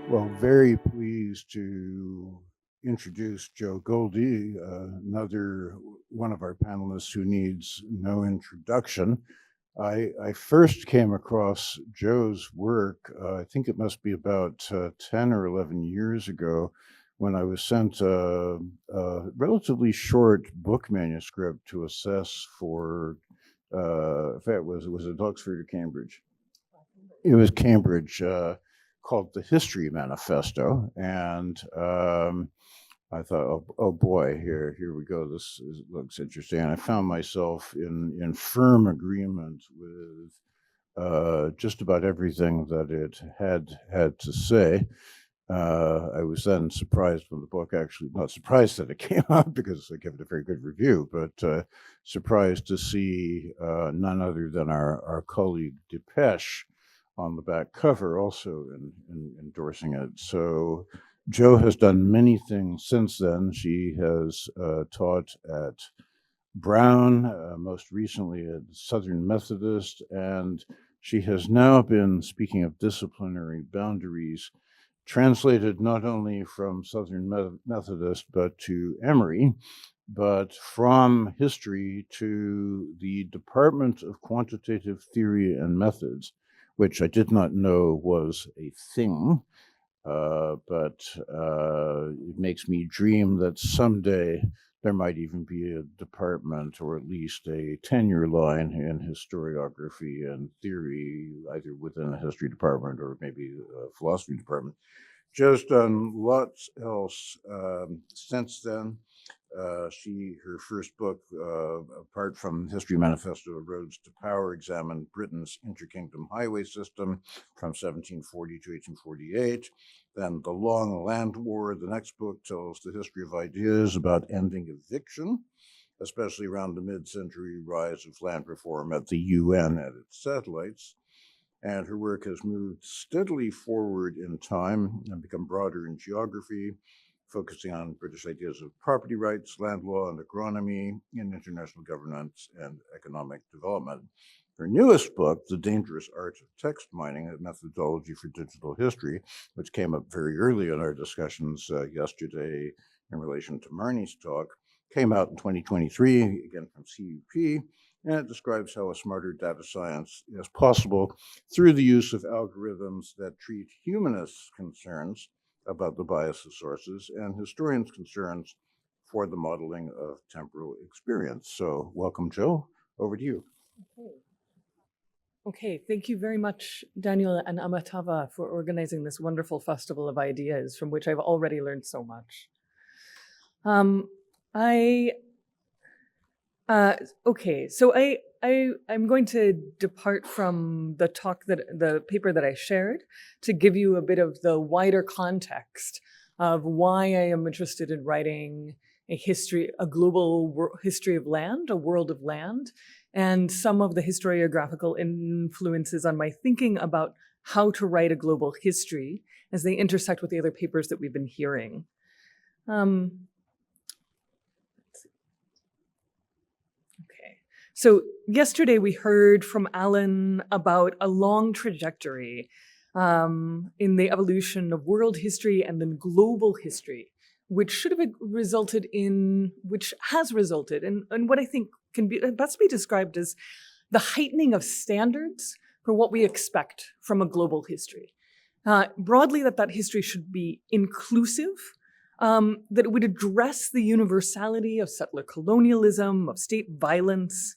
Well, very pleased to introduce Joe Guldi, another one of our panelists who needs no introduction. I first came across Joe's work, I think it must be about 10 or 11 years ago, when I was sent a relatively short book manuscript to assess for, in fact, was it Oxford or Cambridge? It was Cambridge, called the History Manifesto, and I thought, oh boy, here we go. Looks interesting. And I found myself in firm agreement with just about everything that it had to say. I was then surprised when the book actually, not surprised that it came out because I gave it a very good review, but surprised to see none other than our colleague Depeche on the back cover also in endorsing it. So Jo has done many things since then. She has taught at Brown, most recently at Southern Methodist, and she has now been, speaking of disciplinary boundaries, translated not only from Southern Methodist but to Emory, but from history to the Department of Quantitative Theory and Methods, which I did not know was a thing, but it makes me dream that someday there might even be a department or at least a tenure line in historiography and theory, either within a history department or maybe a philosophy department. Joe's done lots else since then. Her first book, apart from History Manifesto, Roads to Power, examined Britain's interkingdom highway system from 1740 to 1848. Then The Long Land War, the next book, tells the history of ideas about ending eviction, especially around the mid-century rise of land reform at the UN and its satellites. And her work has moved steadily forward in time and become broader in geography, focusing on British ideas of property rights, land law, and agronomy in international governance and economic development. Her newest book, The Dangerous Art of Text Mining, a methodology for digital history, which came up very early in our discussions yesterday in relation to Marnie's talk, came out in 2023, again from CUP, and it describes how a smarter data science is possible through the use of algorithms that treat humanists' concerns about the bias of sources and historians' concerns for the modeling of temporal experience. So welcome, Joe. Over to you. Okay, thank you very much, Daniel and Amitava, for organizing this wonderful festival of ideas from which I've already learned so much. I'm going to depart from the paper that I shared to give you a bit of the wider context of why I am interested in writing a global history of land, a world of land, and some of the historiographical influences on my thinking about how to write a global history as they intersect with the other papers that we've been hearing. So yesterday we heard from Alan about a long trajectory in the evolution of world history and then global history, which has resulted in what I think can be best be described as the heightening of standards for what we expect from a global history. Broadly, that history should be inclusive, that it would address the universality of settler colonialism, of state violence,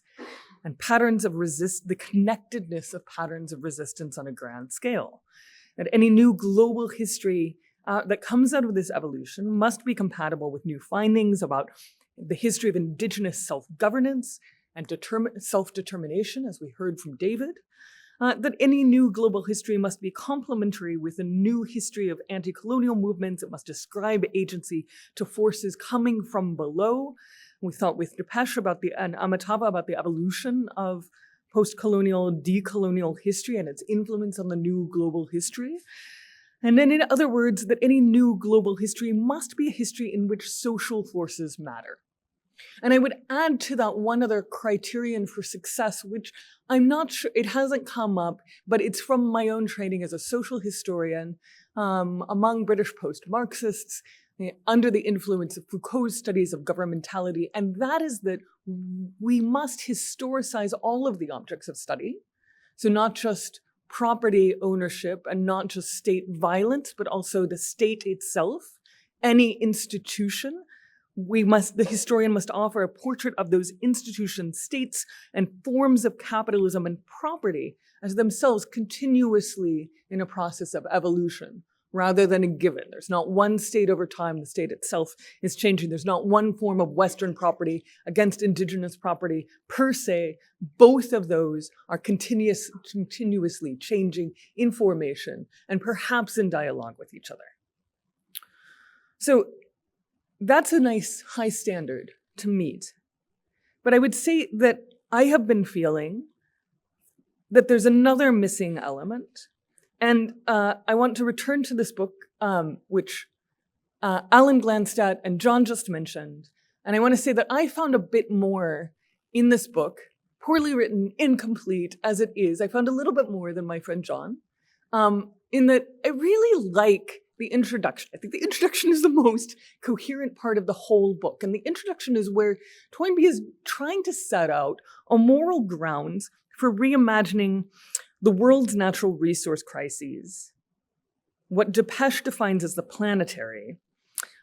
and the connectedness of patterns of resistance on a grand scale. That any new global history that comes out of this evolution must be compatible with new findings about the history of indigenous self-governance and self-determination, as we heard from David. That any new global history must be complementary with a new history of anti-colonial movements. It must describe agency to forces coming from below. We thought with Depeche and Amitava about the evolution of post-colonial, decolonial history and its influence on the new global history. And then in other words, that any new global history must be a history in which social forces matter. And I would add to that one other criterion for success, which I'm not sure, it hasn't come up, but it's from my own training as a social historian among British post-Marxists under the influence of Foucault's studies of governmentality. And that is that we must historicize all of the objects of study. So not just property ownership and not just state violence, but also the state itself, any institution. The historian must offer a portrait of those institutions, states, and forms of capitalism and property as themselves continuously in a process of evolution, rather than a given. There's not one state over time. The state itself is changing. There's not one form of Western property against indigenous property per se. Both of those are continuously changing in formation and perhaps in dialogue with each other. So that's a nice high standard to meet. But I would say that I have been feeling that there's another missing element. And I want to return to this book, which Alan glanced at and John just mentioned. And I want to say that I found a bit more in this book, poorly written, incomplete as it is. I found a little bit more than my friend John, in that I really like the introduction. I think the introduction is the most coherent part of the whole book. And the introduction is where Toynbee is trying to set out a moral grounds for reimagining the world's natural resource crises, what Depeche defines as the planetary,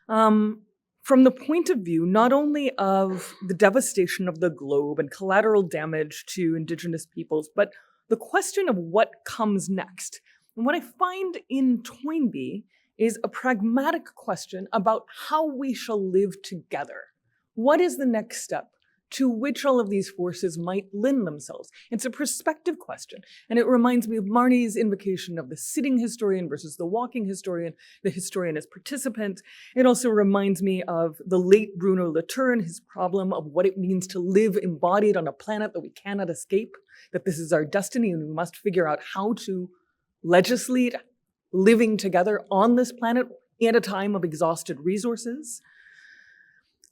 from the point of view not only of the devastation of the globe and collateral damage to indigenous peoples, but the question of what comes next. And what I find in Toynbee is a pragmatic question about how we shall live together. What is the next step to which all of these forces might lend themselves? It's a perspective question. And it reminds me of Marnie's invocation of the sitting historian versus the walking historian, the historian as participant. It also reminds me of the late Bruno Latour and his problem of what it means to live embodied on a planet that we cannot escape, that this is our destiny and we must figure out how to legislate living together on this planet at a time of exhausted resources.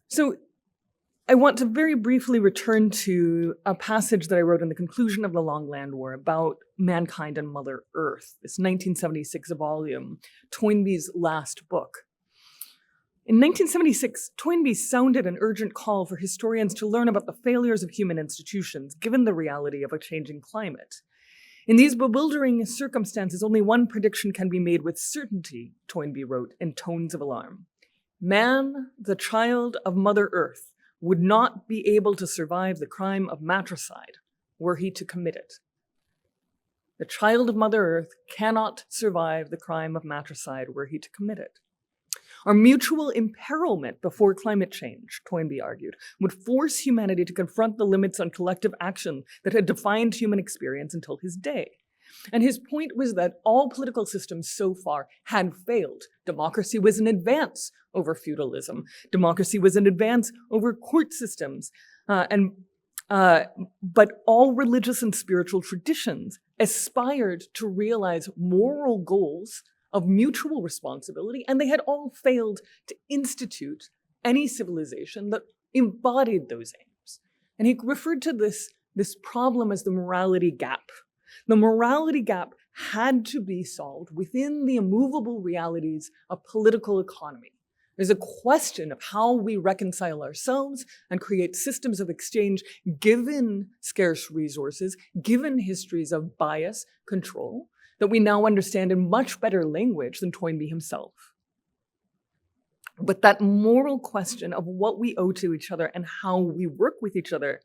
So I want to very briefly return to a passage that I wrote in the conclusion of the Long Land War about mankind and Mother Earth, this 1976 volume, Toynbee's last book. In 1976, Toynbee sounded an urgent call for historians to learn about the failures of human institutions, given the reality of a changing climate. In these bewildering circumstances, only one prediction can be made with certainty, Toynbee wrote in tones of alarm. Man, the child of Mother Earth, would not be able to survive the crime of matricide were he to commit it. The child of Mother Earth cannot survive the crime of matricide were he to commit it. Our mutual imperilment before climate change, Toynbee argued, would force humanity to confront the limits on collective action that had defined human experience until his day. And his point was that all political systems so far had failed. Democracy was an advance over feudalism. Democracy was an advance over court systems. But all religious and spiritual traditions aspired to realize moral goals of mutual responsibility, and they had all failed to institute any civilization that embodied those aims. And he referred to this problem as the morality gap. The morality gap had to be solved within the immovable realities of political economy. There's a question of how we reconcile ourselves and create systems of exchange given scarce resources, given histories of bias, control, that we now understand in much better language than Toynbee himself. But that moral question of what we owe to each other and how we work with each other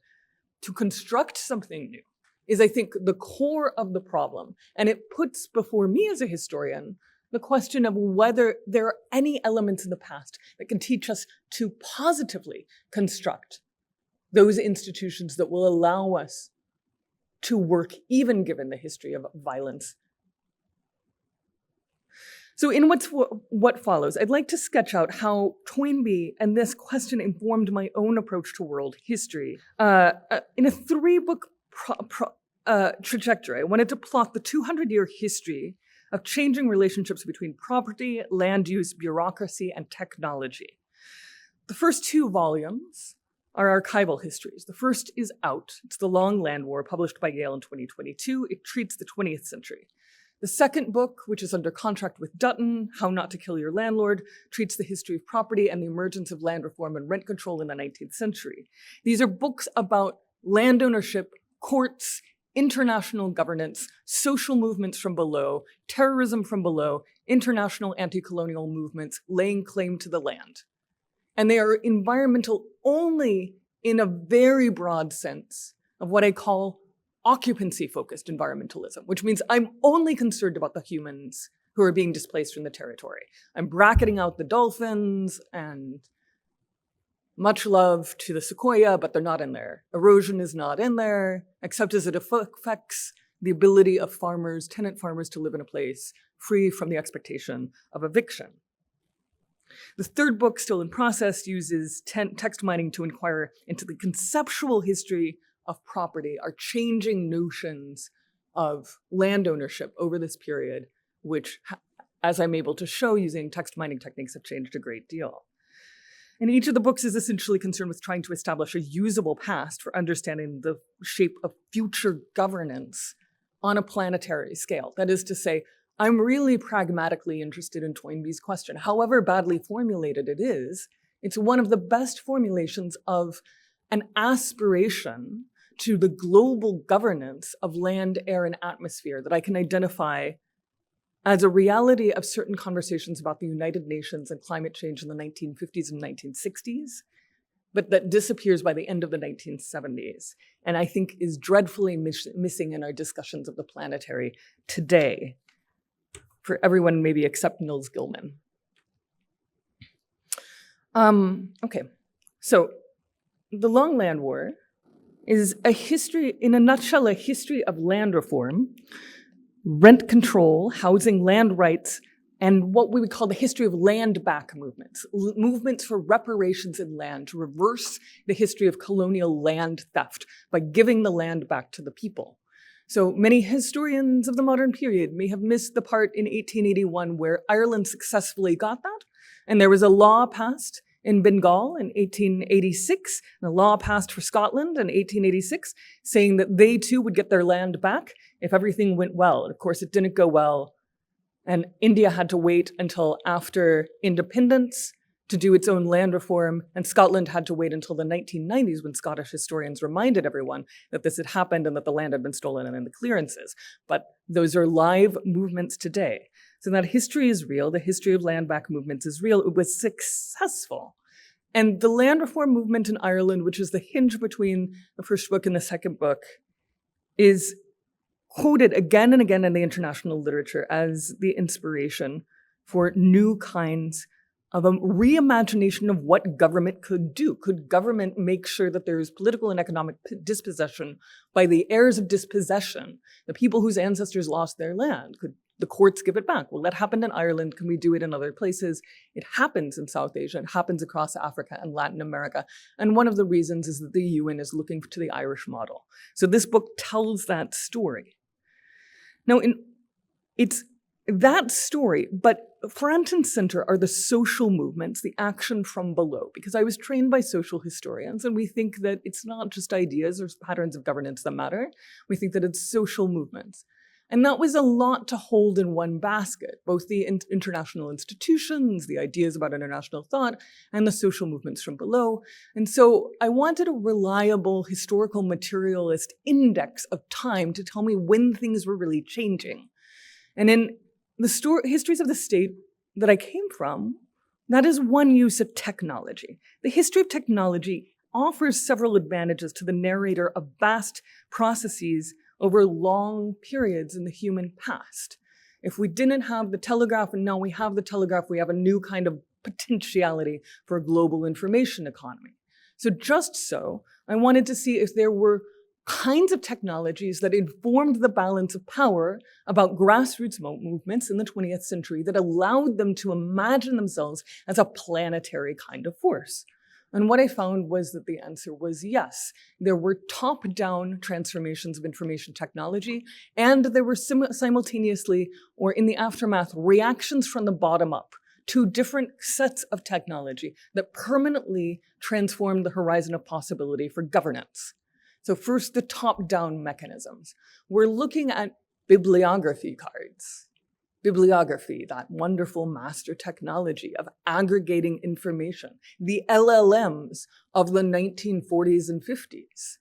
to construct something new is, I think, the core of the problem. And it puts before me as a historian the question of whether there are any elements in the past that can teach us to positively construct those institutions that will allow us to work, even given the history of violence. So in what follows, I'd like to sketch out how Toynbee and this question informed my own approach to world history. In a 3-book trajectory, I wanted to plot the 200-year history of changing relationships between property, land use, bureaucracy, and technology. The first 2 volumes are archival histories. The first is out. It's The Long Land War, published by Yale in 2022. It treats the 20th century. The second book, which is under contract with Dutton, How Not to Kill Your Landlord, treats the history of property and the emergence of land reform and rent control in the 19th century. These are books about land ownership, courts, international governance, social movements from below, terrorism from below, international anti-colonial movements laying claim to the land. And they are environmental only in a very broad sense of what I call occupancy-focused environmentalism, which means I'm only concerned about the humans who are being displaced from the territory. I'm bracketing out the dolphins and much love to the sequoia, but they're not in there. Erosion is not in there, except as it affects the ability of farmers, tenant farmers, to live in a place free from the expectation of eviction. The third book, still in process, uses text mining to inquire into the conceptual history of property, our changing notions of land ownership over this period, which, as I'm able to show using text mining techniques, have changed a great deal. And each of the books is essentially concerned with trying to establish a usable past for understanding the shape of future governance on a planetary scale. That is to say, I'm really pragmatically interested in Toynbee's question. However badly formulated it is, it's one of the best formulations of an aspiration to the global governance of land, air, and atmosphere that I can identify as a reality of certain conversations about the United Nations and climate change in the 1950s and 1960s, but that disappears by the end of the 1970s, and I think is dreadfully missing in our discussions of the planetary today, for everyone maybe except Nils Gilman. Okay, so The Long Land War is a history, in a nutshell, a history of land reform, rent control, housing, land rights, and what we would call the history of land back movements, movements for reparations in land, to reverse the history of colonial land theft by giving the land back to the people. So many historians of the modern period may have missed the part in 1881 where Ireland successfully got that, and there was a law passed in Bengal in 1886, and a law passed for Scotland in 1886, saying that they too would get their land back if everything went well. And of course, it didn't go well, and India had to wait until after independence to do its own land reform, and Scotland had to wait until the 1990s when Scottish historians reminded everyone that this had happened and that the land had been stolen and in the clearances. But those are live movements today. So that history is real. The history of land back movements is real. It was successful. And the land reform movement in Ireland, which is the hinge between the first book and the second book, is quoted again and again in the international literature as the inspiration for new kinds of a reimagination of what government could do. Could government make sure that there is political and economic dispossession by the heirs of dispossession, the people whose ancestors lost their land? Could the courts give it back? Well, that happened in Ireland. Can we do it in other places? It happens in South Asia. It happens across Africa and Latin America. And one of the reasons is that the UN is looking to the Irish model. So this book tells that story. Now, it's that story, but front and center are the social movements, the action from below, because I was trained by social historians, and we think that it's not just ideas or patterns of governance that matter. We think that it's social movements. And that was a lot to hold in one basket, both the international institutions, the ideas about international thought, and the social movements from below. And so I wanted a reliable historical materialist index of time to tell me when things were really changing. And in the histories of the state that I came from, that is one use of technology. The history of technology offers several advantages to the narrator of vast processes over long periods in the human past. If we didn't have the telegraph and now we have the telegraph, we have a new kind of potentiality for a global information economy. So just so, I wanted to see if there were kinds of technologies that informed the balance of power about grassroots movements in the 20th century that allowed them to imagine themselves as a planetary kind of force. And what I found was that the answer was yes. There were top-down transformations of information technology, and there were simultaneously, or in the aftermath, reactions from the bottom up two different sets of technology that permanently transformed the horizon of possibility for governance. So first, the top-down mechanisms. We're looking at bibliography cards. Bibliography, that wonderful master technology of aggregating information, the LLMs of the 1940s and 50s,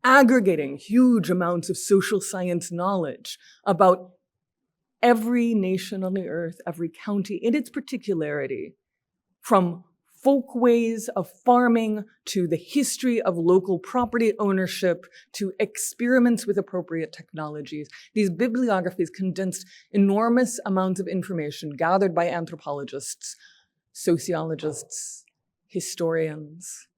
aggregating huge amounts of social science knowledge about every nation on the earth, every county in its particularity, from folkways of farming to the history of local property ownership to experiments with appropriate technologies. These bibliographies condensed enormous amounts of information gathered by anthropologists, sociologists, historians,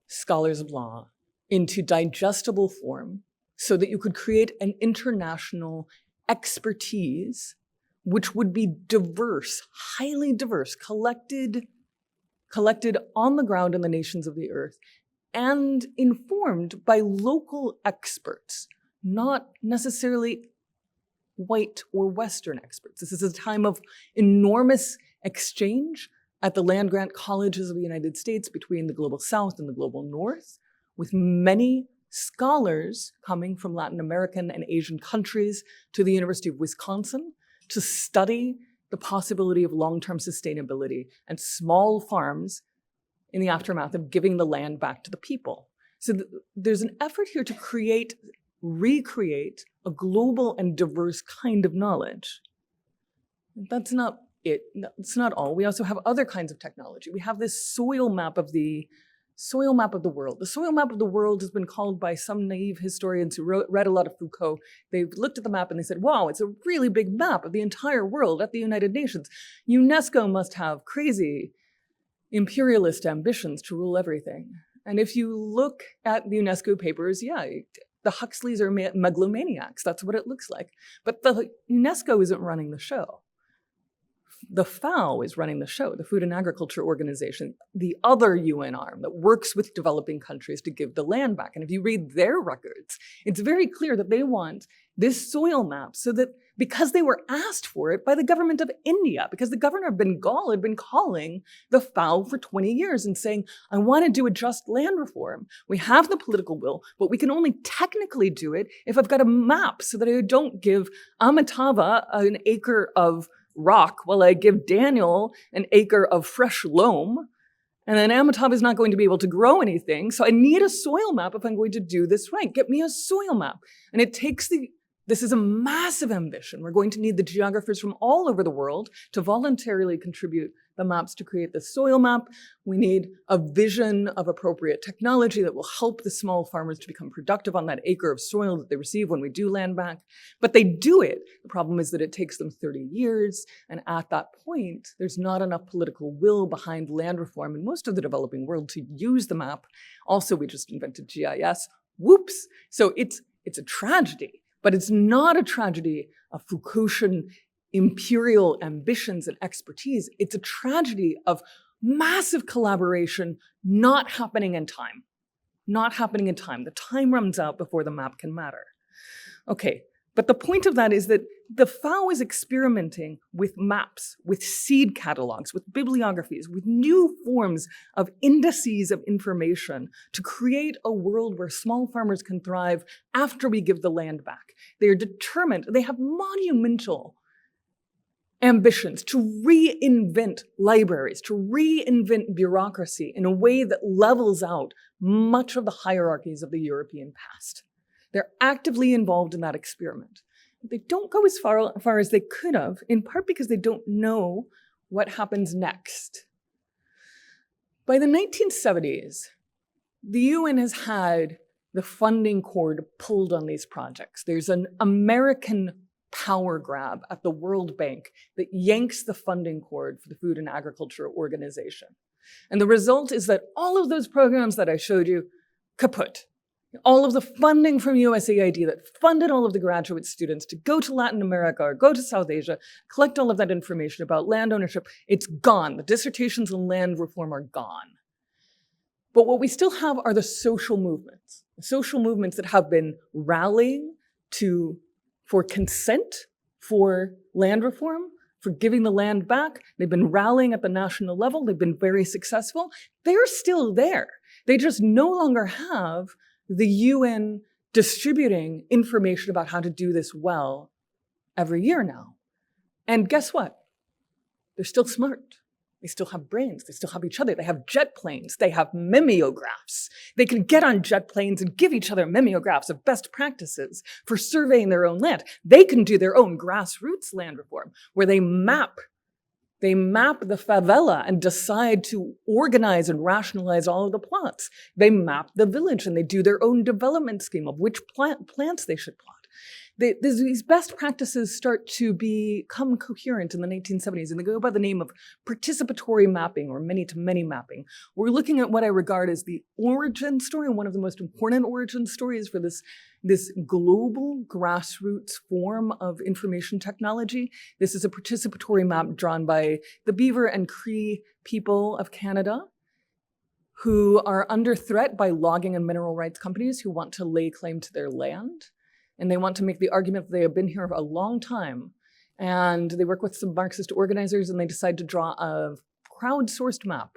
scholars of law into digestible form so that you could create an international expertise which would be diverse, highly diverse, collected on the ground in the nations of the earth and informed by local experts, not necessarily white or Western experts. This is a time of enormous exchange at the land-grant colleges of the United States between the global South and the global North, with many scholars coming from Latin American and Asian countries to the University of Wisconsin to study the possibility of long-term sustainability and small farms in the aftermath of giving the land back to the people. So there's an effort here to recreate a global and diverse kind of knowledge. That's not it. That's not all. We also have other kinds of technology. We have this soil map of the world. The soil map of the world has been called by some naive historians who read a lot of Foucault. They've looked at the map and they said, wow, it's a really big map of the entire world at the United Nations. UNESCO must have crazy imperialist ambitions to rule everything. And if you look at the UNESCO papers, yeah, the Huxleys are megalomaniacs. That's what it looks like. But the UNESCO isn't running the show. The FAO is running the show, the Food and Agriculture Organization, the other UN arm that works with developing countries to give the land back. And if you read their records, it's very clear that they want this soil map so that because they were asked for it by the government of India, because the governor of Bengal had been calling the FAO for 20 years and saying, I want to do a just land reform. We have the political will, but we can only technically do it if I've got a map so that I don't give Amitava an acre of rock while I give Daniel an acre of fresh loam. And then Amitava is not going to be able to grow anything. So I need a soil map if I'm going to do this right. Get me a soil map. And it takes this is a massive ambition. We're going to need the geographers from all over the world to voluntarily contribute the maps to create the soil map. We need a vision of appropriate technology that will help the small farmers to become productive on that acre of soil that they receive when we do land back. But they do it. The problem is that it takes them 30 years. And at that point, there's not enough political will behind land reform in most of the developing world to use the map. Also, we just invented GIS. Whoops. So it's a tragedy. But it's not a tragedy of Foucaultian imperial ambitions and expertise. It's a tragedy of massive collaboration not happening in time. Not happening in time. The time runs out before the map can matter. Okay, but the point of that is that the FAO is experimenting with maps, with seed catalogs, with bibliographies, with new forms of indices of information to create a world where small farmers can thrive after we give the land back. They are determined, they have monumental ambitions to reinvent libraries, to reinvent bureaucracy in a way that levels out much of the hierarchies of the European past. They're actively involved in that experiment. They don't go as far as they could have, in part because they don't know what happens next. By the 1970s, the UN has had the funding cord pulled on these projects. There's an American power grab at the World Bank that yanks the funding cord for the Food and Agriculture Organization. And the result is that all of those programs that I showed you, kaput. All of the funding from USAID that funded all of the graduate students to go to Latin America or go to South Asia, collect all of that information about land ownership, it's gone. The dissertations on land reform are gone. But what we still have are the social movements that have been rallying for consent for land reform for giving the land back. They've been rallying at the national level. They've been very successful. They're still there. They just no longer have the UN distributing information about how to do this well every year now. And guess what? They're still smart. They still have brains. They still have each other. They have jet planes. They have mimeographs. They can get on jet planes and give each other mimeographs of best practices for surveying their own land. They can do their own grassroots land reform where they map the favela and decide to organize and rationalize all of the plots. They map the village and they do their own development scheme of which plants they should plot. These best practices start to become coherent in the 1970s, and they go by the name of participatory mapping or many-to-many mapping. We're looking at what I regard as the origin story, and one of the most important origin stories for this global grassroots form of information technology. This is a participatory map drawn by the Beaver and Cree people of Canada, who are under threat by logging and mineral rights companies who want to lay claim to their land. And they want to make the argument that they have been here a long time. And they work with some Marxist organizers and they decide to draw a crowdsourced map.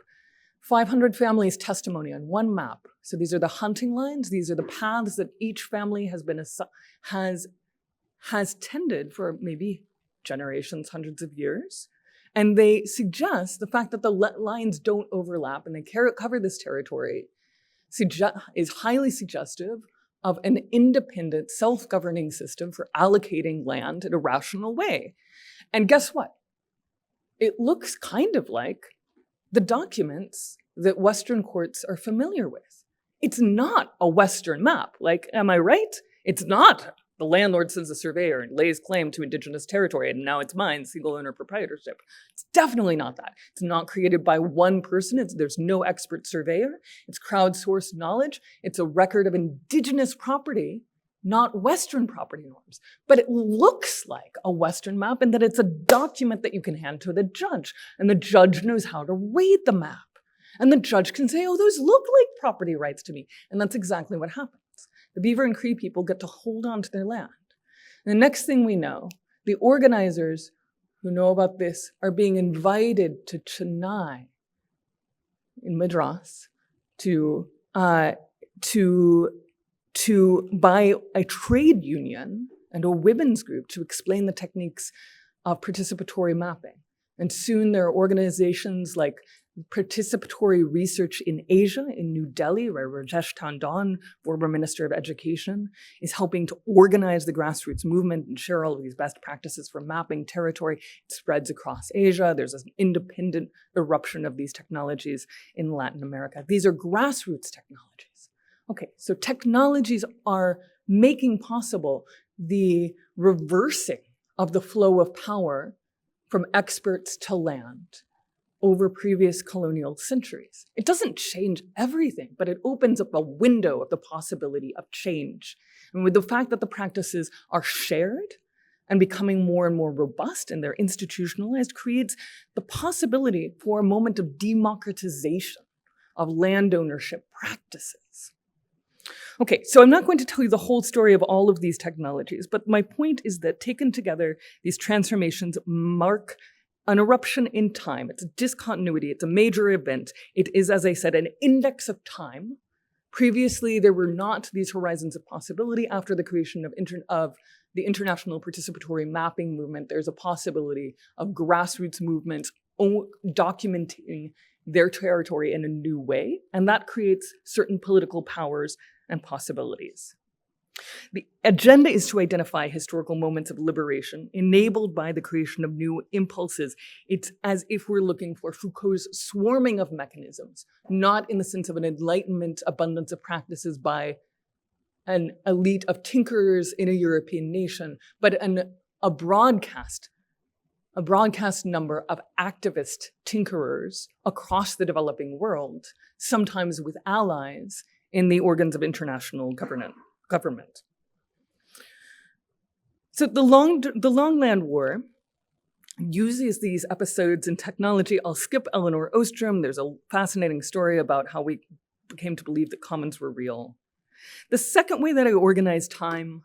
500 families' testimony on one map. So these are the hunting lines. These are the paths that each family has tended for maybe generations, hundreds of years. And they suggest the fact that the lines don't overlap and they cover this territory is highly suggestive of an independent, self-governing system for allocating land in a rational way. And guess what? It looks kind of like the documents that Western courts are familiar with. It's not a Western map. Like, am I right? It's not. The landlord sends a surveyor and lays claim to Indigenous territory, and now it's mine, single owner proprietorship. It's definitely not that. It's not created by one person. There's no expert surveyor. It's crowdsourced knowledge. It's a record of Indigenous property, not Western property norms. But it looks like a Western map in that it's a document that you can hand to the judge, and the judge knows how to read the map. And the judge can say, oh, those look like property rights to me. And that's exactly what happens. The Beaver and Cree people get to hold on to their land. And the next thing we know, the organizers who know about this are being invited to Chennai in Madras to by a trade union and a women's group to explain the techniques of participatory mapping. And soon there are organizations like Participatory Research in Asia in New Delhi, where Rajesh Tandon, former Minister of Education, is helping to organize the grassroots movement and share all of these best practices for mapping territory. It spreads across Asia. There's an independent eruption of these technologies in Latin America. These are grassroots technologies. Okay, so technologies are making possible the reversing of the flow of power from experts to land over previous colonial centuries. It doesn't change everything, but it opens up a window of the possibility of change. And with the fact that the practices are shared and becoming more and more robust and they're institutionalized, creates the possibility for a moment of democratization of land ownership practices. Okay, so I'm not going to tell you the whole story of all of these technologies, but my point is that taken together, these transformations mark an eruption in time. It's a discontinuity. It's a major event. It is, as I said, an index of time. Previously, there were not these horizons of possibility. After the creation of the international participatory mapping movement, there's a possibility of grassroots movements documenting their territory in a new way, and that creates certain political powers and possibilities. The agenda is to identify historical moments of liberation enabled by the creation of new impulses. It's as if we're looking for Foucault's swarming of mechanisms, not in the sense of an enlightenment abundance of practices by an elite of tinkerers in a European nation, but a broadcast number of activist tinkerers across the developing world, sometimes with allies in the organs of international government. So the Long Land War uses these episodes in technology. I'll skip Eleanor Ostrom. There's a fascinating story about how we came to believe that commons were real. The second way that I organize time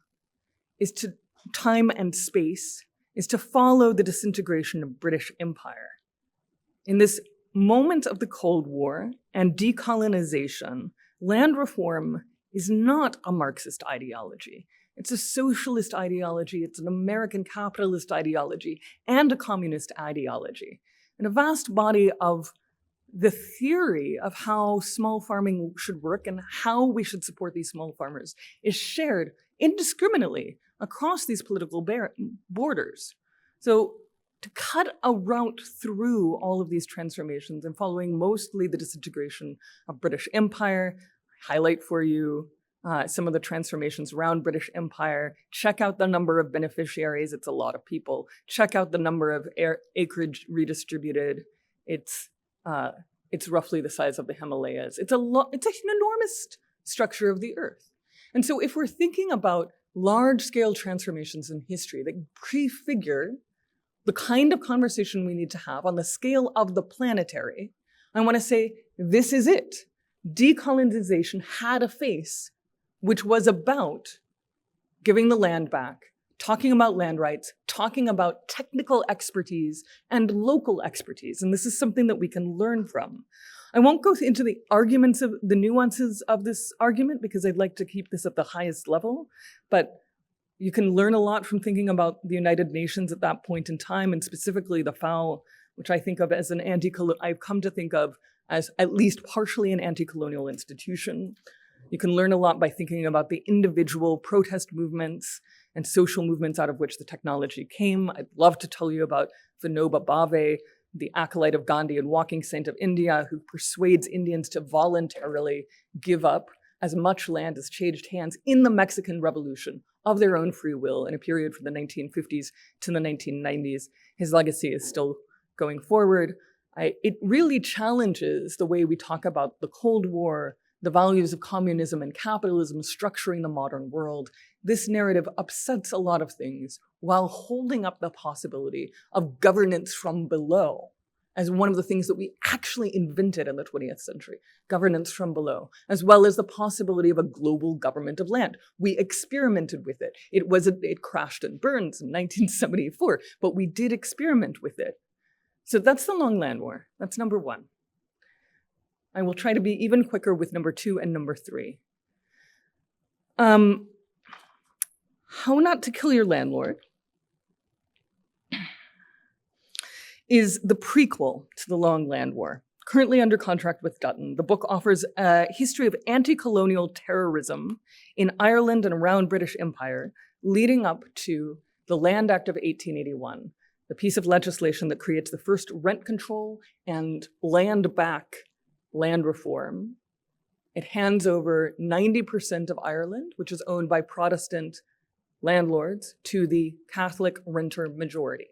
is to time and space is to follow the disintegration of British Empire. In this moment of the Cold War and decolonization, land reform is not a Marxist ideology. It's a socialist ideology, it's an American capitalist ideology, and a communist ideology. And a vast body of the theory of how small farming should work and how we should support these small farmers is shared indiscriminately across these political borders. So to cut a route through all of these transformations and following mostly the disintegration of British Empire, highlight for you some of the transformations around British Empire. Check out the number of beneficiaries. It's a lot of people. Check out the number of acreage redistributed. It's roughly the size of the Himalayas. It's an enormous structure of the earth. And so if we're thinking about large-scale transformations in history that prefigure the kind of conversation we need to have on the scale of the planetary, I want to say, this is it. Decolonization had a face which was about giving the land back, talking about land rights, talking about technical expertise and local expertise. And this is something that we can learn from. I won't go into the arguments of the nuances of this argument because I'd like to keep this at the highest level, but you can learn a lot from thinking about the United Nations at that point in time, and specifically the FAO, which I think of as I've come to think of as at least partially an anti-colonial institution. You can learn a lot by thinking about the individual protest movements and social movements out of which the technology came. I'd love to tell you about Vinoba Bhave, the acolyte of Gandhi and walking saint of India, who persuades Indians to voluntarily give up as much land as changed hands in the Mexican Revolution of their own free will in a period from the 1950s to the 1990s. His legacy is still going forward. It really challenges the way we talk about the Cold War, the values of communism and capitalism structuring the modern world. This narrative upsets a lot of things while holding up the possibility of governance from below as one of the things that we actually invented in the 20th century, governance from below, as well as the possibility of a global government of land. We experimented with it. It crashed and burned in 1974, but we did experiment with it. So that's the Long Land War. That's number one. I will try to be even quicker with number 2 and number 3. How Not to Kill Your Landlord is the prequel to the Long Land War. Currently under contract with Dutton, the book offers a history of anti-colonial terrorism in Ireland and around British Empire, leading up to the Land Act of 1881, the piece of legislation that creates the first rent control and land back land reform. It hands over 90% of Ireland, which is owned by Protestant landlords, to the Catholic renter majority,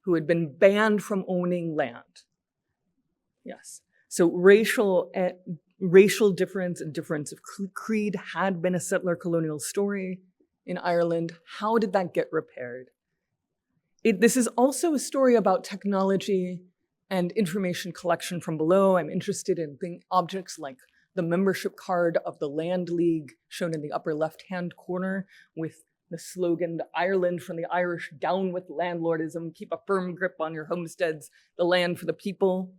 who had been banned from owning land. Yes. So racial difference and difference of creed had been a settler colonial story in Ireland. How did that get repaired? This is also a story about technology and information collection from below. I'm interested in objects like the membership card of the Land League, shown in the upper left-hand corner, with the slogan, Ireland from the Irish, down with landlordism, keep a firm grip on your homesteads, the land for the people.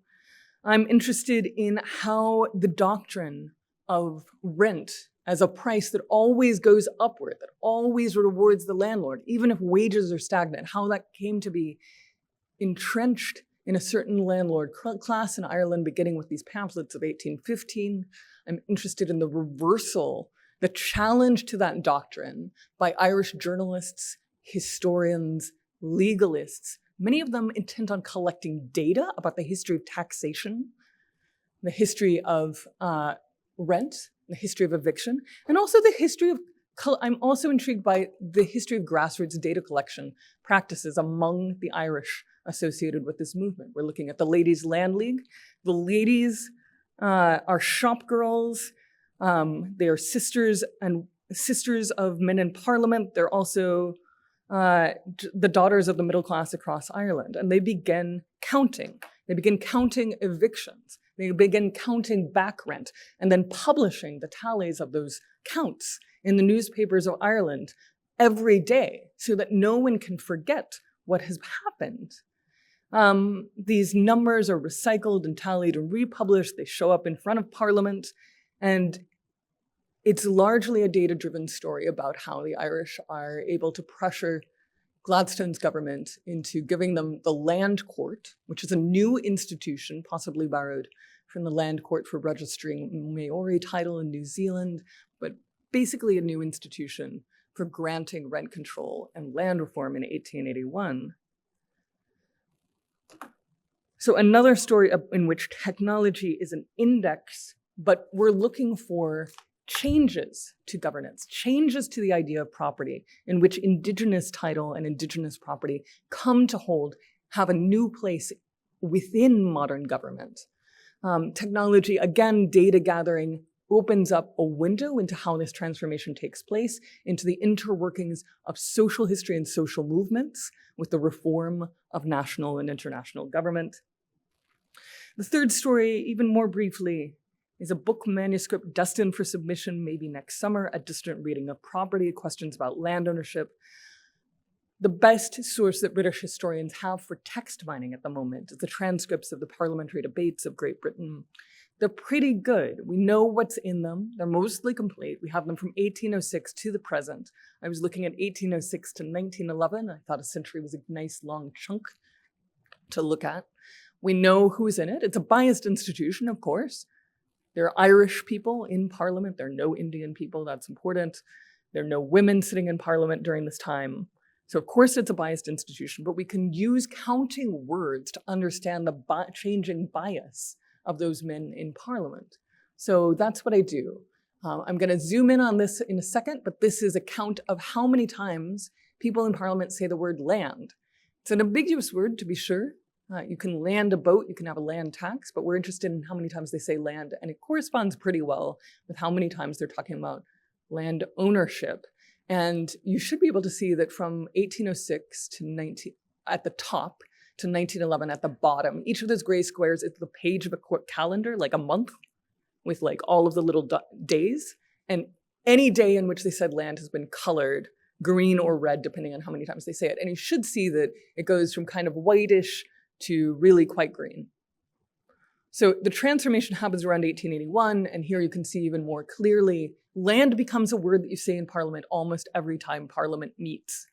I'm interested in how the doctrine of rent as a price that always goes upward, that always rewards the landlord, even if wages are stagnant, how that came to be entrenched in a certain landlord class in Ireland, beginning with these pamphlets of 1815. I'm interested in the reversal, the challenge to that doctrine by Irish journalists, historians, legalists, many of them intent on collecting data about the history of taxation, the history of rent, the history of eviction, and also the history of, I'm also intrigued by the history of grassroots data collection practices among the Irish associated with this movement. We're looking at the Ladies' Land League. The ladies are shop girls. They are sisters of men in parliament. They're also the daughters of the middle class across Ireland. And they begin counting. They begin counting evictions. They begin counting back rent and then publishing the tallies of those counts in the newspapers of Ireland every day so that no one can forget what has happened. These numbers are recycled and tallied and republished. They show up in front of Parliament. And it's largely a data-driven story about how the Irish are able to pressure Gladstone's government into giving them the Land Court, which is a new institution, possibly borrowed from the Land Court for registering Maori title in New Zealand, but basically a new institution for granting rent control and land reform in 1881. So another story in which technology is an index, but we're looking for changes to governance, changes to the idea of property in which Indigenous title and Indigenous property come to have a new place within modern government. Technology, again, data gathering opens up a window into how this transformation takes place, into the interworkings of social history and social movements with the reform of national and international government. The third story, even more briefly, is a book manuscript destined for submission maybe next summer, A Distant Reading of Property, questions about land ownership. The best source that British historians have for text mining at the moment is the transcripts of the parliamentary debates of Great Britain. They're pretty good. We know what's in them. They're mostly complete. We have them from 1806 to the present. I was looking at 1806 to 1911. I thought a century was a nice long chunk to look at. We know who's in it. It's a biased institution, of course. There are Irish people in Parliament. There are no Indian people. That's important. There are no women sitting in Parliament during this time. So of course it's a biased institution, but we can use counting words to understand the changing bias of those men in Parliament. So that's what I do. I'm going to zoom in on this in a second, but this is a count of how many times people in Parliament say the word land. It's an ambiguous word, to be sure. You can land a boat, you can have a land tax, but we're interested in how many times they say land, and it corresponds pretty well with how many times they're talking about land ownership. And you should be able to see that from 1806 to at the top to 1911 at the bottom, each of those gray squares is the page of a calendar, like a month, with like all of the little days. And any day in which they said land has been colored green or red, depending on how many times they say it. And you should see that it goes from kind of whitish to really quite green. So the transformation happens around 1881, and here you can see even more clearly, land becomes a word that you say in Parliament almost every time Parliament meets.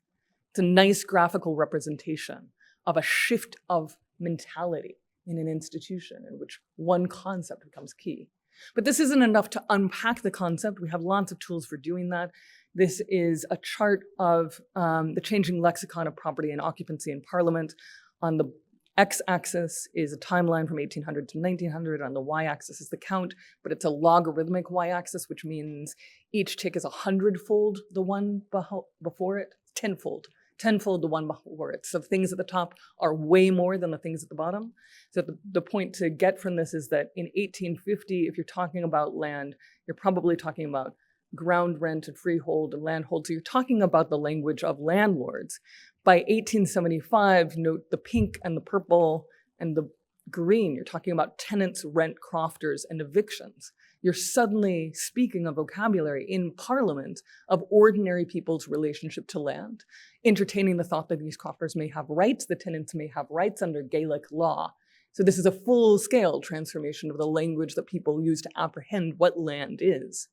It's a nice graphical representation of a shift of mentality in an institution in which one concept becomes key. But this isn't enough to unpack the concept. We have lots of tools for doing that. This is a chart of the changing lexicon of property and occupancy in Parliament. On the x-axis is a timeline from 1800 to 1900. On the y-axis is the count, but it's a logarithmic y-axis, which means each tick is 100-fold the one before it, tenfold the one before it. So things at the top are way more than the things at the bottom. So the point to get from this is that in 1850, if you're talking about land, you're probably talking about ground rent and freehold and landhold. So you're talking about the language of landlords. By 1875, note the pink and the purple and the green. You're talking about tenants, rent, crofters, and evictions. You're suddenly speaking a vocabulary in Parliament of ordinary people's relationship to land, entertaining the thought that these crofters may have rights, the tenants may have rights under Gaelic law. So this is a full-scale transformation of the language that people use to apprehend what land is.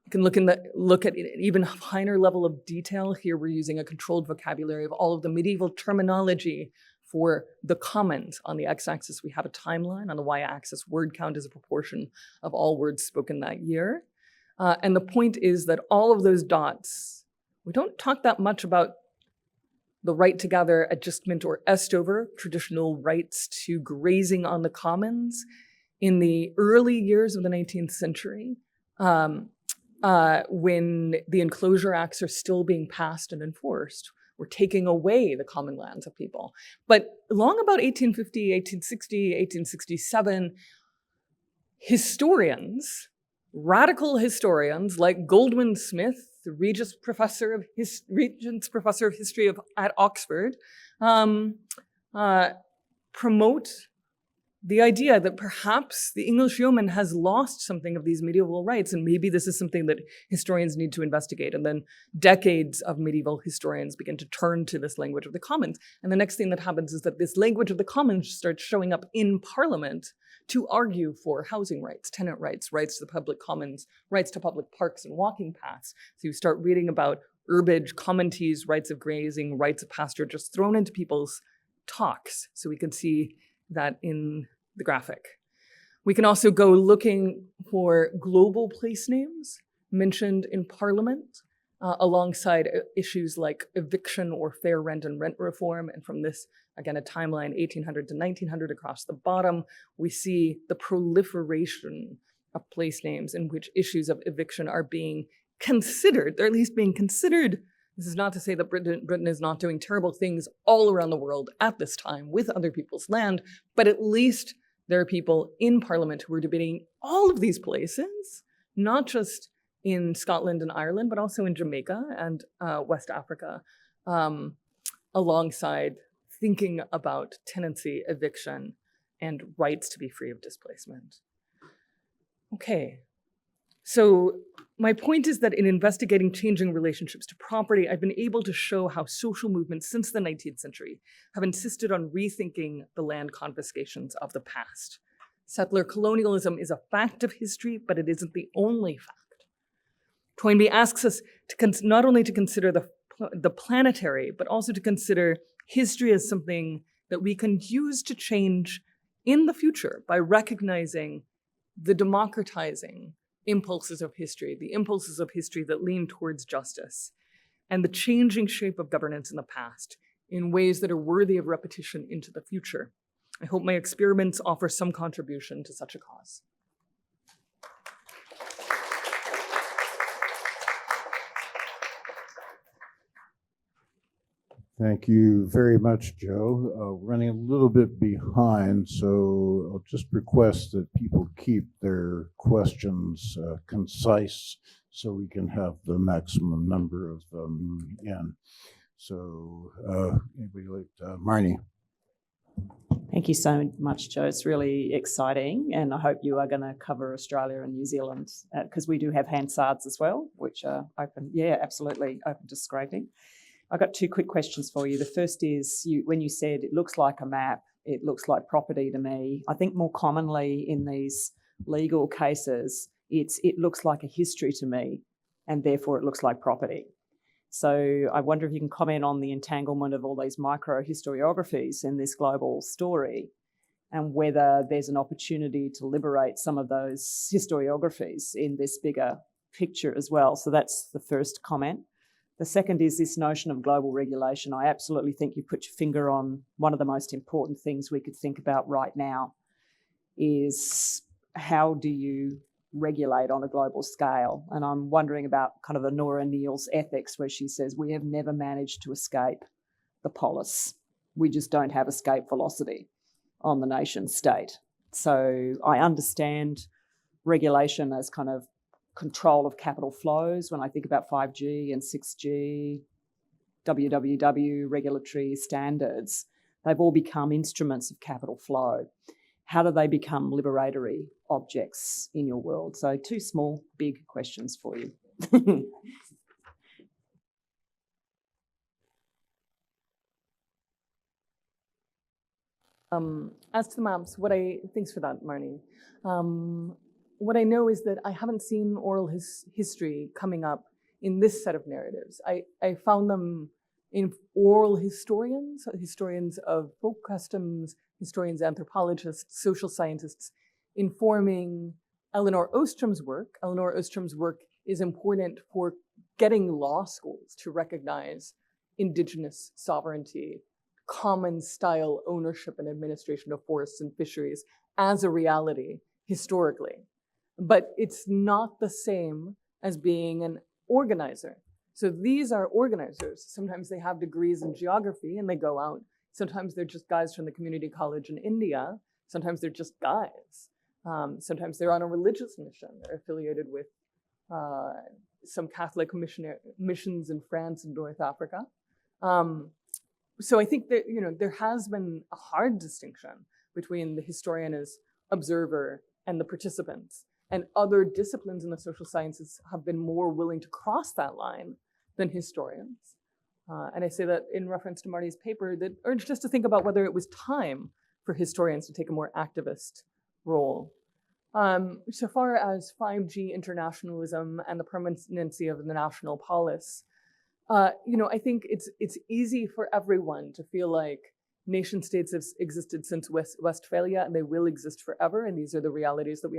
You can look at an even finer level of detail. Here we're using a controlled vocabulary of all of the medieval terminology for the commons. On the x-axis, we have a timeline. On the y-axis, word count is a proportion of all words spoken that year. And the point is that all of those dots, we don't talk that much about the right to gather, adjustment, or estover, traditional rights to grazing on the commons. In the early years of the 19th century, when the Enclosure Acts are still being passed and enforced, we're taking away the common lands of people. But long about 1850, 1860, 1867, historians, radical historians like Goldwin Smith, the Regents Professor of History at Oxford, promote the idea that perhaps the English yeoman has lost something of these medieval rights, and maybe this is something that historians need to investigate. And then decades of medieval historians begin to turn to this language of the commons. And the next thing that happens is that this language of the commons starts showing up in Parliament to argue for housing rights, tenant rights, rights to the public commons, rights to public parks and walking paths. So you start reading about herbage, commonties, rights of grazing, rights of pasture, just thrown into people's talks. So we can see that in the graphic. We can also go looking for global place names mentioned in Parliament, alongside issues like eviction or fair rent and rent reform. And from this, again, a timeline 1800 to 1900 across the bottom, we see the proliferation of place names in which issues of eviction are being considered. They're at least being considered. This is not to say that Britain is not doing terrible things all around the world at this time with other people's land, but at least there are people in Parliament who are debating all of these places, not just in Scotland and Ireland, but also in Jamaica and West Africa, alongside thinking about tenancy, eviction, and rights to be free of displacement. Okay, so my point is that in investigating changing relationships to property, I've been able to show how social movements since the 19th century have insisted on rethinking the land confiscations of the past. Settler colonialism is a fact of history, but it isn't the only fact. Toynbee asks us to not only to consider the planetary, but also to consider history as something that we can use to change in the future by recognizing the democratizing impulses of history, the impulses of history that lean towards justice, and the changing shape of governance in the past in ways that are worthy of repetition into the future. I hope my experiments offer some contribution to such a cause. Thank you very much, Joe. Running a little bit behind, so I'll just request that people keep their questions concise so we can have the maximum number of them in. So, anybody like Marnie? Thank you so much, Joe. It's really exciting, and I hope you are going to cover Australia and New Zealand because we do have Hansards as well, which are open. Yeah, absolutely open to scraping. I've got two quick questions for you. The first is when you said it looks like a map, it looks like property to me. I think more commonly in these legal cases, it looks like a history to me, and therefore it looks like property. So I wonder if you can comment on the entanglement of all these micro-historiographies in this global story and whether there's an opportunity to liberate some of those historiographies in this bigger picture as well. So that's the first comment. The second is this notion of global regulation. I absolutely think you put your finger on one of the most important things we could think about right now is how do you regulate on a global scale? And I'm wondering about kind of Honora Neal's ethics, where she says, we have never managed to escape the polis. We just don't have escape velocity on the nation state. So I understand regulation as kind of control of capital flows when I think about 5G and 6G, WWW, regulatory standards. They've all become instruments of capital flow. How do they become liberatory objects in your world? So two small, big questions for you. As to the maps, thanks for that, Marnie. What I know is that I haven't seen oral history coming up in this set of narratives. I found them in oral historians of folk customs, historians, anthropologists, social scientists, informing Elinor Ostrom's work. Elinor Ostrom's work is important for getting law schools to recognize Indigenous sovereignty, common style ownership and administration of forests and fisheries as a reality historically. But it's not the same as being an organizer. So these are organizers. Sometimes they have degrees in geography and they go out. Sometimes they're just guys from the community college in India. Sometimes they're just guys. Sometimes they're on a religious mission. They're affiliated with some Catholic missions in France and North Africa. So I think that there has been a hard distinction between the historian as observer and the participants. And other disciplines in the social sciences have been more willing to cross that line than historians. And I say that in reference to Marty's paper that urged us to think about whether it was time for historians to take a more activist role. So far as 5G internationalism and the permanency of the national polis, I think it's easy for everyone to feel like nation states have existed since Westphalia and they will exist forever. And these are the realities that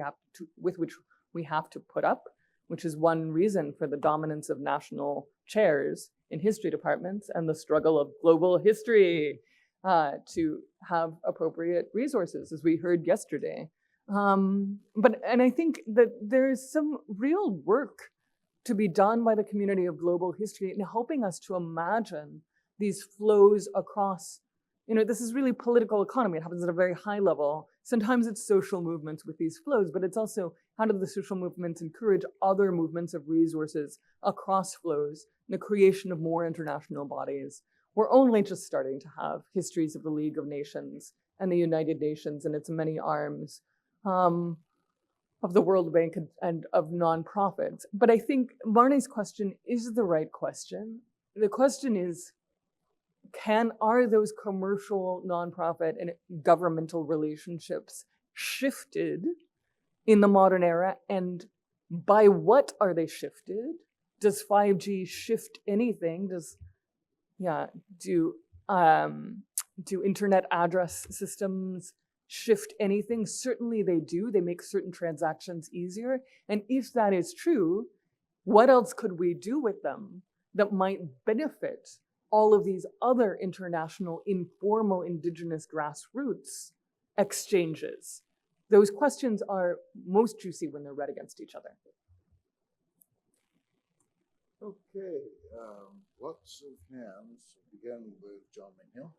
with which we have to put up, which is one reason for the dominance of national chairs in history departments and the struggle of global history to have appropriate resources, as we heard yesterday. And I think that there's some real work to be done by the community of global history in helping us to imagine these flows across, this is really political economy. It happens at a very high level. Sometimes it's social movements with these flows, but it's also how do the social movements encourage other movements of resources across flows, and the creation of more international bodies. We're only just starting to have histories of the League of Nations and the United Nations and its many arms, of the World Bank and of nonprofits. But I think Marnie's question is the right question. The question is, are those commercial, nonprofit, and governmental relationships shifted in the modern era? And by what are they shifted? Does 5G shift anything? Do internet address systems shift anything? Certainly they do. They make certain transactions easier. And if that is true, what else could we do with them that might benefit all of these other international, informal, indigenous grassroots exchanges? Those questions are most juicy when they're read against each other. Okay, lots of hands. Begin with John McNeil.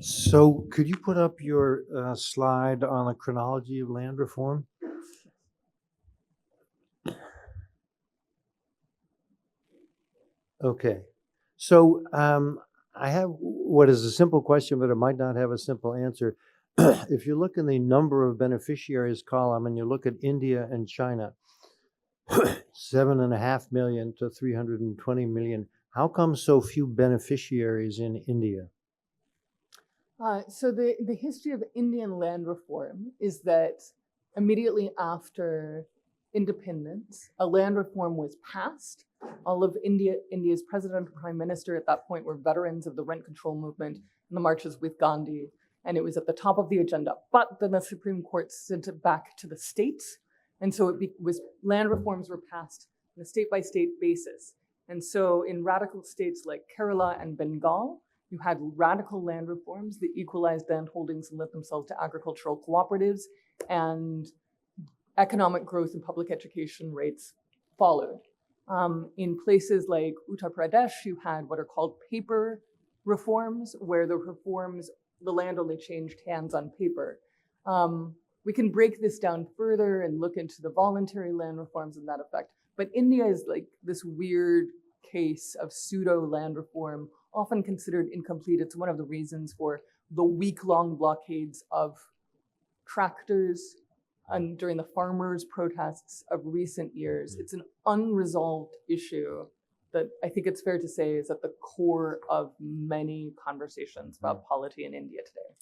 So could you put up your slide on the chronology of land reform? Okay, so I have what is a simple question, but it might not have a simple answer. If you look in the number of beneficiaries column and you look at India and China, 7.5 million to 320 million, how come so few beneficiaries in India? So the history of Indian land reform is that immediately after independence, a land reform was passed. All of India's president and prime minister at that point were veterans of the rent control movement and the marches with Gandhi, and it was at the top of the agenda. But then the Supreme Court sent it back to the states, and so land reforms were passed on a state-by-state basis. And so in radical states like Kerala and Bengal, you had radical land reforms that equalized land holdings and lent themselves to agricultural cooperatives, and economic growth and public education rates followed. In places like Uttar Pradesh, you had what are called paper reforms, where the land only changed hands on paper. We can break this down further and look into the voluntary land reforms and that effect. But India is like this weird case of pseudo land reform, often considered incomplete. It's one of the reasons for the week-long blockades of tractors and during the farmers' protests of recent years. It's an unresolved issue that I think it's fair to say is at the core of many conversations about polity in India today.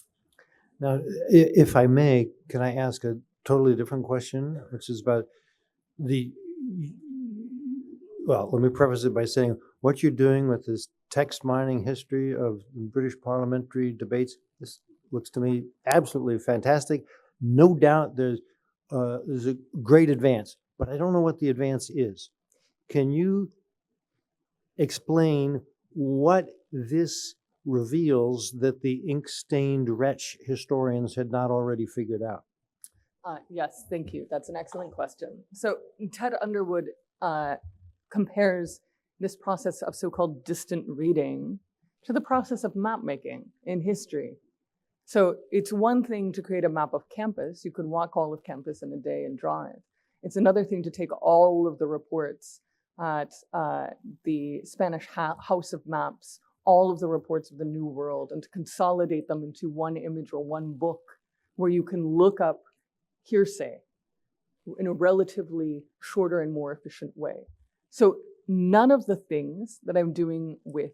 Now, if I may, can I ask a totally different question, which is about well, let me preface it by saying what you're doing with this text mining history of British parliamentary debates, this looks to me absolutely fantastic. No doubt there's a great advance, but I don't know what the advance is. Can you explain what this reveals that the ink-stained wretch historians had not already figured out? Yes, thank you. That's an excellent question. So Ted Underwood compares this process of so-called distant reading to the process of map making in history. So it's one thing to create a map of campus. You could walk all of campus in a day and draw it. It's another thing to take all of the reports at the Spanish House of Maps, all of the reports of the New World and to consolidate them into one image or one book where you can look up hearsay in a relatively shorter and more efficient way. So none of the things that I'm doing with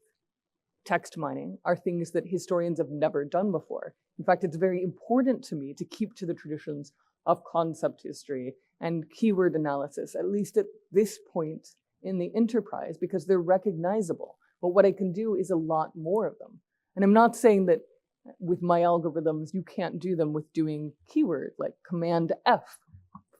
text mining are things that historians have never done before. In fact, it's very important to me to keep to the traditions of concept history and keyword analysis, at least at this point in the enterprise, because they're recognizable. But what I can do is a lot more of them. And I'm not saying that with my algorithms, you can't do them with doing keyword, like Command F,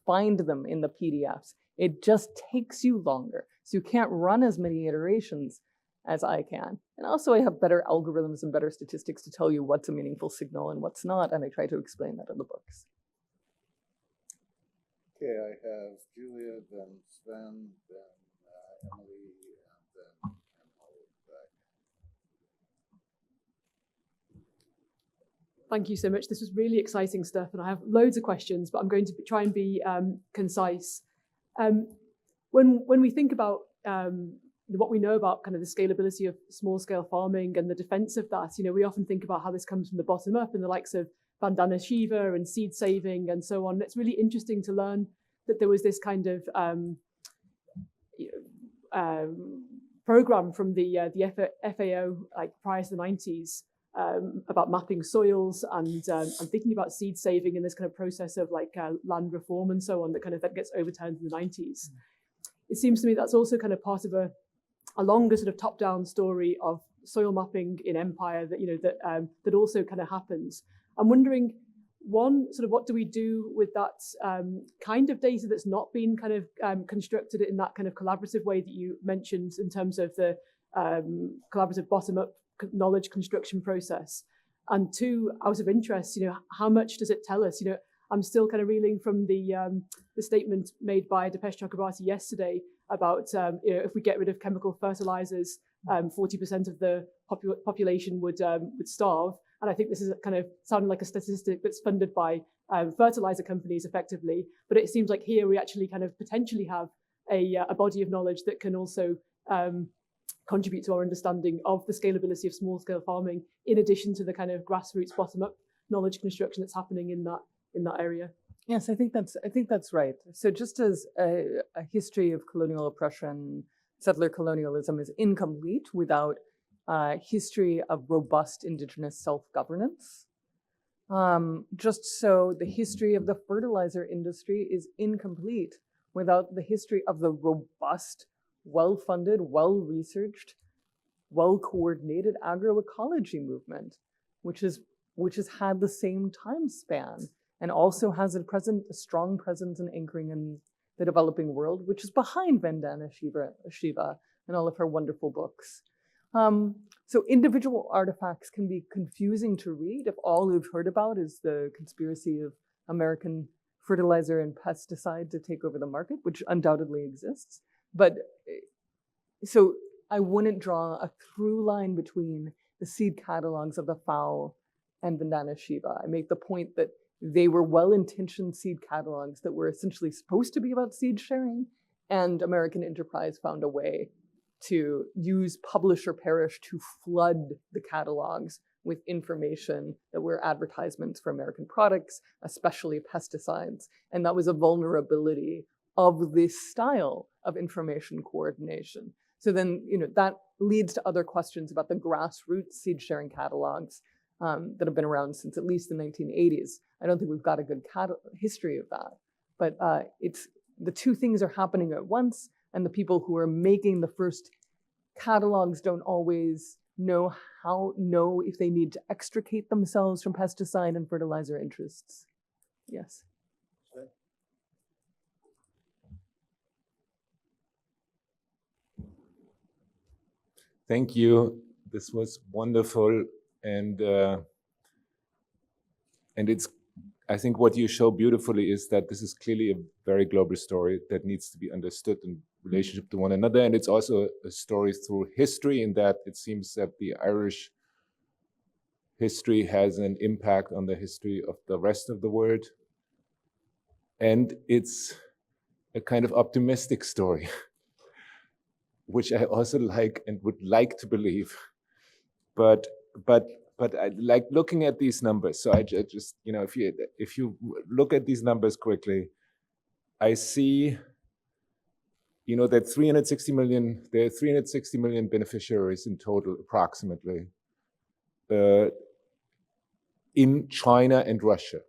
find them in the PDFs. It just takes you longer. So you can't run as many iterations as I can. And also I have better algorithms and better statistics to tell you what's a meaningful signal and what's not, and I try to explain that in the books. Okay, I have Julia, then Sven, then Emily, and then I'll back. Thank you so much. This was really exciting stuff, and I have loads of questions, but I'm going to try and be concise. When we think about what we know about kind of the scalability of small-scale farming and the defense of that, we often think about how this comes from the bottom up and the likes of Vandana Shiva and seed saving and so on. It's really interesting to learn that there was this kind of program from the FAO like prior to the 90s about mapping soils and thinking about seed saving and this kind of process of like land reform and so on that gets overturned in the 90s. It seems to me that's also kind of part of a longer sort of top-down story of soil mapping in empire that also kind of happens. I'm wondering, one, sort of what do we do with that kind of data that's not been kind of constructed in that kind of collaborative way that you mentioned in terms of the collaborative bottom-up knowledge construction process? And two, out of interest, how much does it tell us? I'm still kind of reeling from the statement made by Dipesh Chakrabarty yesterday about if we get rid of chemical fertilizers, 40% of the population would starve. And I think this is kind of sounding like a statistic that's funded by fertilizer companies effectively. But it seems like here we actually kind of potentially have a body of knowledge that can also contribute to our understanding of the scalability of small-scale farming, in addition to the kind of grassroots bottom-up knowledge construction that's happening in that area. Yes, I think that's right. So just as a history of colonial oppression, settler colonialism is incomplete without history of robust indigenous self-governance, just so the history of the fertilizer industry is incomplete without the history of the robust, well-funded, well-researched, well-coordinated agroecology movement, which has had the same time span and also has a strong presence and anchoring in the developing world, which is behind Vandana Shiva and all of her wonderful books. So individual artifacts can be confusing to read if all you've heard about is the conspiracy of American fertilizer and pesticide to take over the market, which undoubtedly exists. But so I wouldn't draw a through line between the seed catalogs of the FAO and Vandana Shiva. I make the point that they were well-intentioned seed catalogs that were essentially supposed to be about seed sharing, and American enterprise found a way to use publish or perish to flood the catalogs with information that were advertisements for American products, especially pesticides. And that was a vulnerability of this style of information coordination. So then, that leads to other questions about the grassroots seed sharing catalogs that have been around since at least the 1980s. I don't think we've got a good history of that, but it's the two things are happening at once, and the people who are making the first catalogs don't always know if they need to extricate themselves from pesticide and fertilizer interests. Yes. Thank you. This was wonderful, and it's. I think what you show beautifully is that this is clearly a very global story that needs to be understood in relationship to one another, and it's also a story through history. In that it seems that the Irish history has an impact on the history of the rest of the world, and it's a kind of optimistic story, which I also like and would like to believe but I like looking at these numbers. So I just, you know, if you look at these numbers quickly, I see, you know, that 360 million, there are 360 million beneficiaries in total, approximately, in China and Russia.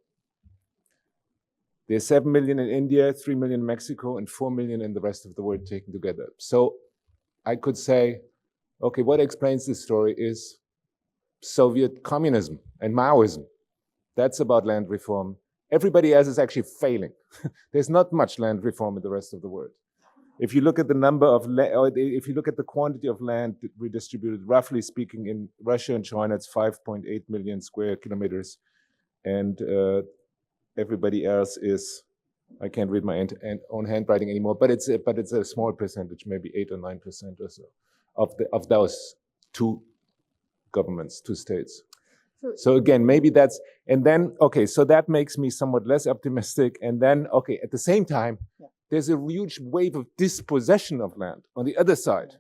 There's 7 million in India, 3 million in Mexico, and 4 million in the rest of the world taken together. So I could say, okay, what explains this story is Soviet communism and Maoism. That's about land reform. Everybody else is actually failing. There's not much land reform in the rest of the world. If you look at the number of, or if you look at the quantity of land redistributed, roughly speaking, in Russia and China, it's 5.8 million square kilometers. And everybody else is, I can't read my own handwriting anymore, but it's a small percentage, maybe 8 or 9% or so, of those two governments, two states. So again, maybe that's, and then, okay, so that makes me somewhat less optimistic. And then, okay, at the same time, there's a huge wave of dispossession of land on the other side,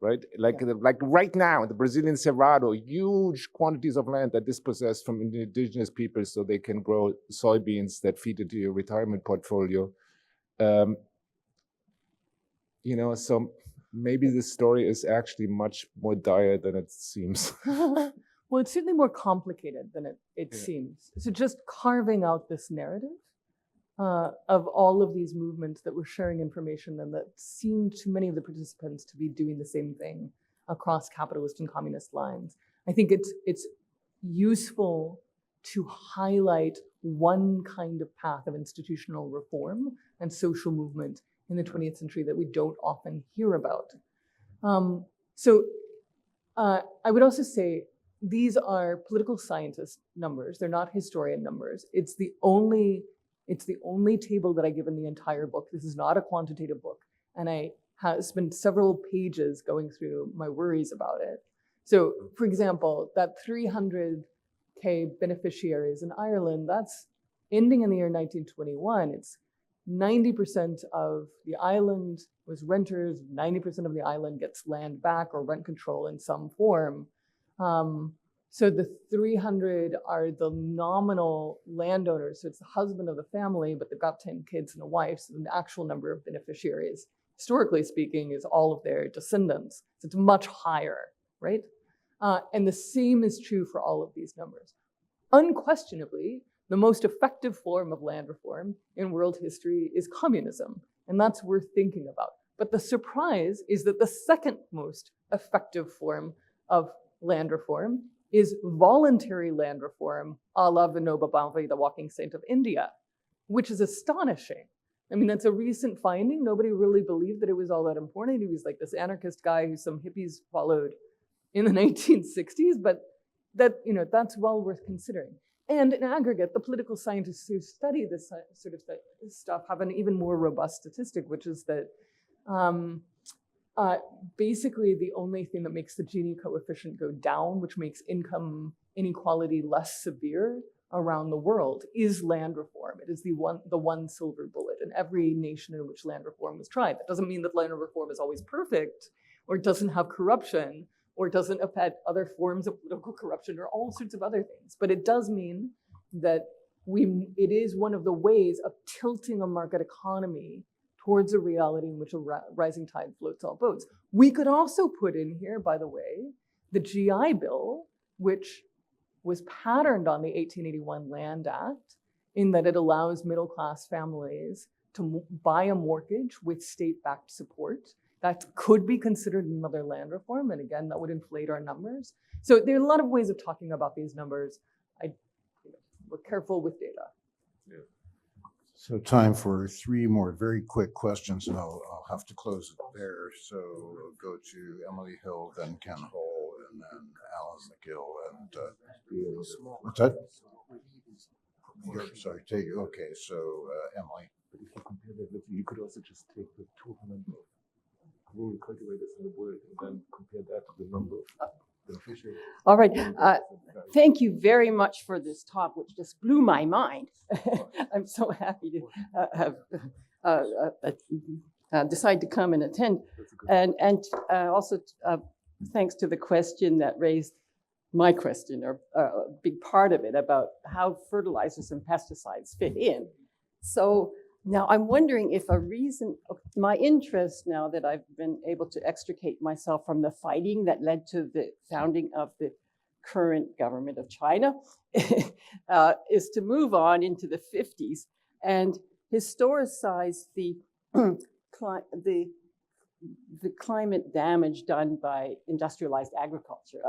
right? Like right now, the Brazilian Cerrado, huge quantities of land that dispossessed from indigenous peoples so they can grow soybeans that feed into your retirement portfolio. You know, so maybe this story is actually much more dire than it seems. Well, it's certainly more complicated than it seems. So just carving out this narrative of all of these movements that were sharing information and that seemed to many of the participants to be doing the same thing across capitalist and communist lines. I think it's useful to highlight one kind of path of institutional reform and social movement in the 20th century that we don't often hear about. I would also say these are political scientist numbers. They're not historian numbers. It's the only table that I give in the entire book. This is not a quantitative book. And I have spent several pages going through my worries about it. So for example, that 300K beneficiaries in Ireland, that's ending in the year 1921. It's 90% of the island was renters, 90% of the island gets land back or rent control in some form. So the 300 are the nominal landowners. So it's the husband of the family, but they've got 10 kids and a wife. So the actual number of beneficiaries, historically speaking, is all of their descendants. So it's much higher, right? And the same is true for all of these numbers. Unquestionably, the most effective form of land reform in world history is communism. And that's worth thinking about. But the surprise is that the second most effective form of land reform is voluntary land reform, a la Vinoba Bhave, the walking saint of India, which is astonishing. I mean, that's a recent finding. Nobody really believed that it was all that important. He was like this anarchist guy who some hippies followed in the 1960s, but that's well worth considering. And in aggregate, the political scientists who study this sort of stuff have an even more robust statistic, which is that basically the only thing that makes the Gini coefficient go down, which makes income inequality less severe around the world, is land reform. It is the one silver bullet in every nation in which land reform was tried. That doesn't mean that land reform is always perfect, or doesn't have corruption, or doesn't affect other forms of political corruption, or all sorts of other things. But it does mean that it is one of the ways of tilting a market economy towards a reality in which a rising tide floats all boats. We could also put in here, by the way, the GI Bill, which was patterned on the 1881 Land Act, in that it allows middle-class families to buy a mortgage with state-backed support. That could be considered another land reform, and again, that would inflate our numbers. So there are a lot of ways of talking about these numbers. We're careful with data. Yeah. So time for 3 more very quick questions, and I'll have to close it there. So we'll go to Emily Hill, then Ken Hall, and then Alan McGill. And what's that? Sorry, okay. So Emily. But if you compare that with, you could also just take the 200 rural cultivators in the world and then compare that to the number of beneficiaries. All right. Thank you very much for this talk, which just blew my mind. I'm so happy to have decide to come and attend. And also thanks to the question that raised my question, or a big part of it, about how fertilizers and pesticides fit in. So now I'm wondering if my interest, now that I've been able to extricate myself from the fighting that led to the founding of the current government of China, is to move on into the 50s and historicize the climate damage done by industrialized agriculture,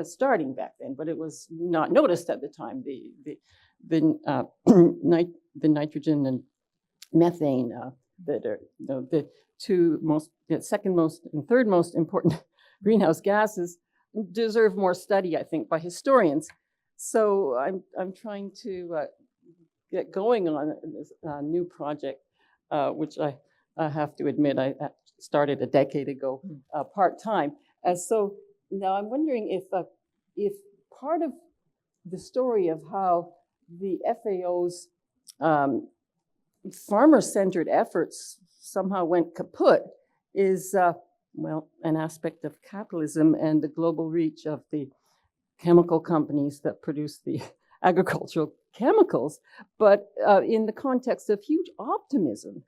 starting back then, but it was not noticed at the time. The nitrogen and methane that are the second most and third most important greenhouse gases deserve more study, I think, by historians. So I'm trying to get going on this new project, which I have to admit I started a decade ago, part-time. So now I'm wondering if part of the story of how the FAO's farmer-centered efforts somehow went kaput is, an aspect of capitalism and the global reach of the chemical companies that produce the agricultural chemicals, but in the context of huge optimism.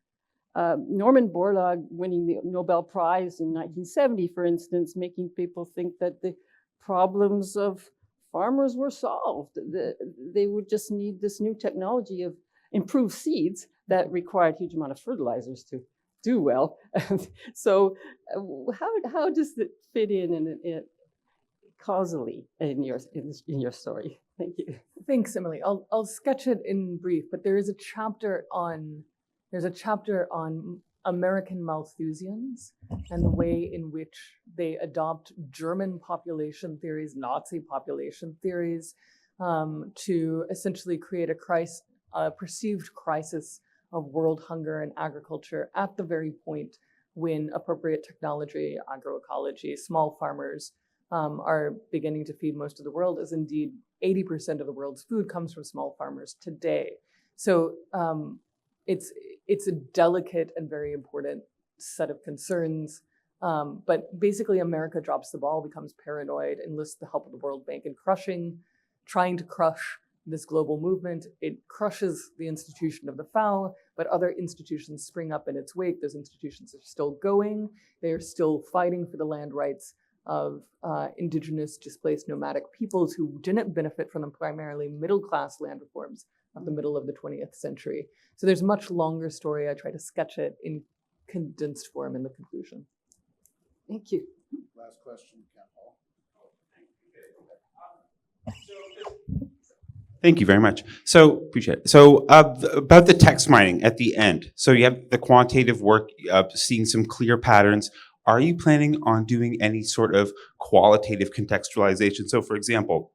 Norman Borlaug winning the Nobel Prize in 1970, for instance, making people think that the problems of farmers were solved. They would just need this new technology of improved seeds that required a huge amount of fertilizers to do well. So how does it fit in causally in your story? Thank you. Thanks, Emily. I'll sketch it in brief, but there's a chapter on American Malthusians and the way in which they adopt German population theories, Nazi population theories, to essentially create a perceived crisis of world hunger and agriculture at the very point when appropriate technology, agroecology, small farmers are beginning to feed most of the world, as indeed 80% of the world's food comes from small farmers today. So it's a delicate and very important set of concerns. But basically America drops the ball, becomes paranoid, enlists the help of the World Bank in trying to crush this global movement. It crushes the institution of the FAO, but other institutions spring up in its wake. Those institutions are still going. They are still fighting for the land rights of indigenous, displaced, nomadic peoples who didn't benefit from the primarily middle-class land reforms of the middle of the 20th century. So there's a much longer story. I try to sketch it in condensed form in the conclusion. Thank you. Last question, Ken Hall. Thank you very much. So appreciate it. So about the text mining at the end. So you have the quantitative work, seeing some clear patterns. Are you planning on doing any sort of qualitative contextualization? So for example,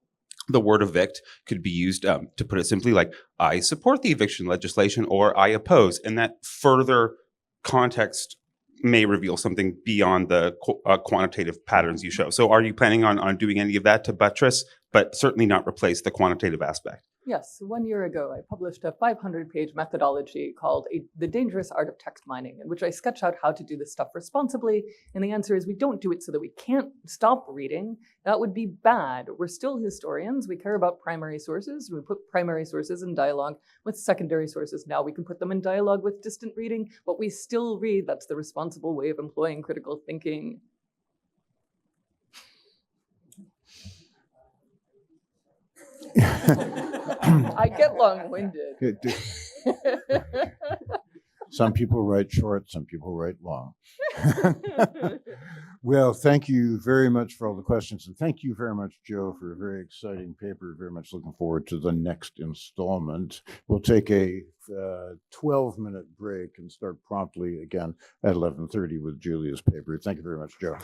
the word evict could be used to put it simply like, I support the eviction legislation or I oppose. And that further context may reveal something beyond the quantitative patterns you show. So are you planning on doing any of that to buttress, but certainly not replace the quantitative aspect? Yes, 1 year ago, I published a 500-page methodology called The Dangerous Art of Text Mining, in which I sketch out how to do this stuff responsibly. And the answer is we don't do it so that we can't stop reading. That would be bad. We're still historians. We care about primary sources. We put primary sources in dialogue with secondary sources. Now we can put them in dialogue with distant reading, but we still read. That's the responsible way of employing critical thinking. I get long-winded. Some people write short, some people write long. Well, thank you very much for all the questions. And thank you very much, Joe, for a very exciting paper. Very much looking forward to the next installment. We'll take a 12-minute break and start promptly again at 11:30 with Julia's paper. Thank you very much, Joe.